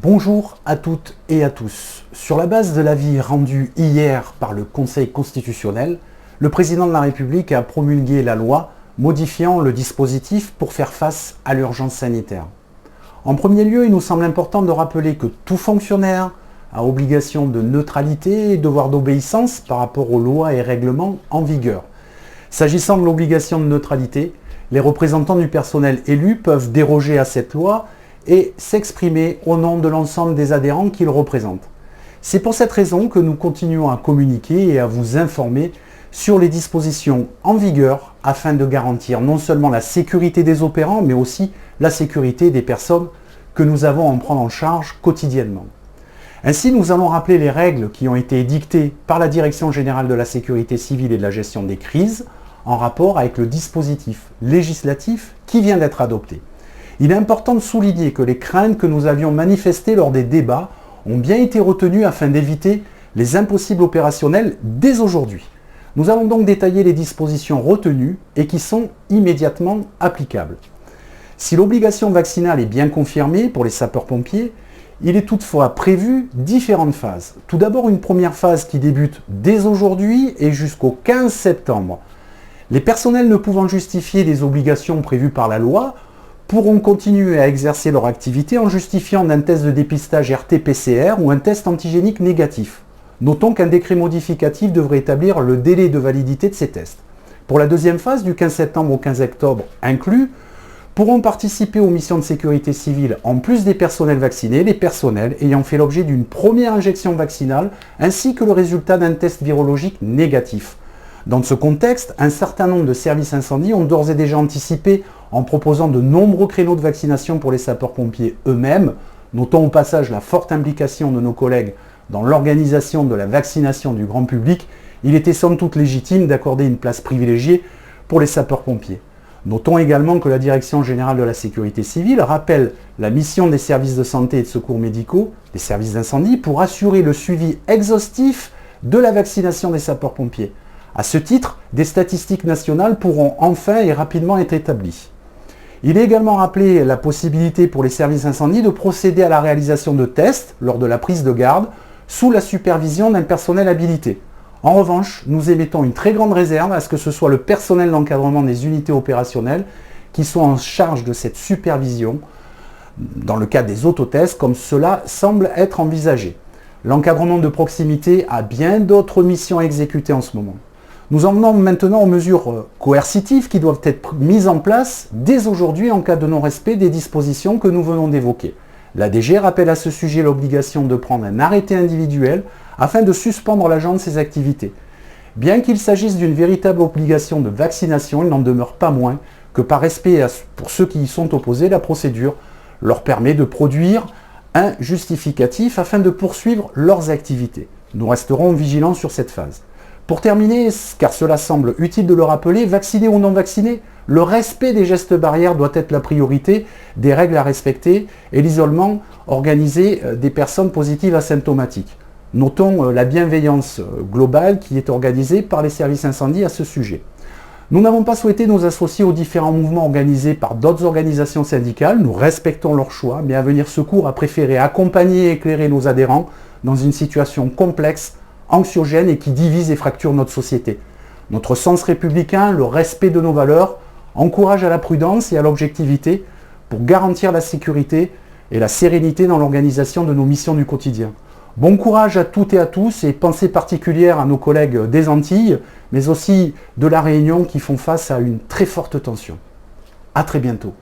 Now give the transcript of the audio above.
Bonjour à toutes et à tous. Sur la base de l'avis rendu hier par le Conseil constitutionnel, le président de la République a promulgué la loi modifiant le dispositif pour faire face à l'urgence sanitaire. En premier lieu, il nous semble important de rappeler que tout fonctionnaire a obligation de neutralité et devoir d'obéissance par rapport aux lois et règlements en vigueur. S'agissant de l'obligation de neutralité, les représentants du personnel élu peuvent déroger à cette loi et s'exprimer au nom de l'ensemble des adhérents qu'ils représentent. C'est pour cette raison que nous continuons à communiquer et à vous informer sur les dispositions en vigueur afin de garantir non seulement la sécurité des opérants, mais aussi la sécurité des personnes que nous avons à en prendre en charge quotidiennement. Ainsi, nous allons rappeler les règles qui ont été édictées par la Direction générale de la sécurité civile et de la gestion des crises en rapport avec le dispositif législatif qui vient d'être adopté. Il est important de souligner que les craintes que nous avions manifestées lors des débats ont bien été retenues afin d'éviter les impossibles opérationnels dès aujourd'hui. Nous allons donc détailler les dispositions retenues et qui sont immédiatement applicables. Si l'obligation vaccinale est bien confirmée pour les sapeurs-pompiers, il est toutefois prévu différentes phases. Tout d'abord, une première phase qui débute dès aujourd'hui et jusqu'au 15 septembre. Les personnels ne pouvant justifier des obligations prévues par la loi pourront continuer à exercer leur activité en justifiant d'un test de dépistage RT-PCR ou un test antigénique négatif. Notons qu'un décret modificatif devrait établir le délai de validité de ces tests. Pour la deuxième phase, du 15 septembre au 15 octobre inclus, pourront participer aux missions de sécurité civile, en plus des personnels vaccinés, les personnels ayant fait l'objet d'une première injection vaccinale, ainsi que le résultat d'un test virologique négatif. Dans ce contexte, un certain nombre de services incendies ont d'ores et déjà anticipé en proposant de nombreux créneaux de vaccination pour les sapeurs-pompiers eux-mêmes. Notons au passage la forte implication de nos collègues dans l'organisation de la vaccination du grand public. Il était somme toute légitime d'accorder une place privilégiée pour les sapeurs-pompiers. Notons également que la Direction générale de la sécurité civile rappelle la mission des services de santé et de secours médicaux, des services d'incendie, pour assurer le suivi exhaustif de la vaccination des sapeurs-pompiers. À ce titre, des statistiques nationales pourront enfin et rapidement être établies. Il est également rappelé la possibilité pour les services incendies de procéder à la réalisation de tests lors de la prise de garde sous la supervision d'un personnel habilité. En revanche, nous émettons une très grande réserve à ce que ce soit le personnel d'encadrement des unités opérationnelles qui soit en charge de cette supervision dans le cadre des autotests comme cela semble être envisagé. L'encadrement de proximité a bien d'autres missions à exécuter en ce moment. Nous en venons maintenant aux mesures coercitives qui doivent être mises en place dès aujourd'hui en cas de non-respect des dispositions que nous venons d'évoquer. L'ADG rappelle à ce sujet l'obligation de prendre un arrêté individuel afin de suspendre l'agent de ses activités. Bien qu'il s'agisse d'une véritable obligation de vaccination, il n'en demeure pas moins que par respect pour ceux qui y sont opposés, la procédure leur permet de produire un justificatif afin de poursuivre leurs activités. Nous resterons vigilants sur cette phase. Pour terminer, car cela semble utile de le rappeler, vacciné ou non vacciné, le respect des gestes barrières doit être la priorité, des règles à respecter et l'isolement organisé des personnes positives asymptomatiques. Notons la bienveillance globale qui est organisée par les services incendies à ce sujet. Nous n'avons pas souhaité nous associer aux différents mouvements organisés par d'autres organisations syndicales, nous respectons leur choix, mais Avenir Secours a préféré accompagner et éclairer nos adhérents dans une situation complexe, anxiogène et qui divise et fracture notre société. Notre sens républicain, le respect de nos valeurs, encourage à la prudence et à l'objectivité pour garantir la sécurité et la sérénité dans l'organisation de nos missions du quotidien. Bon courage à toutes et à tous et pensée particulière à nos collègues des Antilles, mais aussi de la Réunion qui font face à une très forte tension. À très bientôt.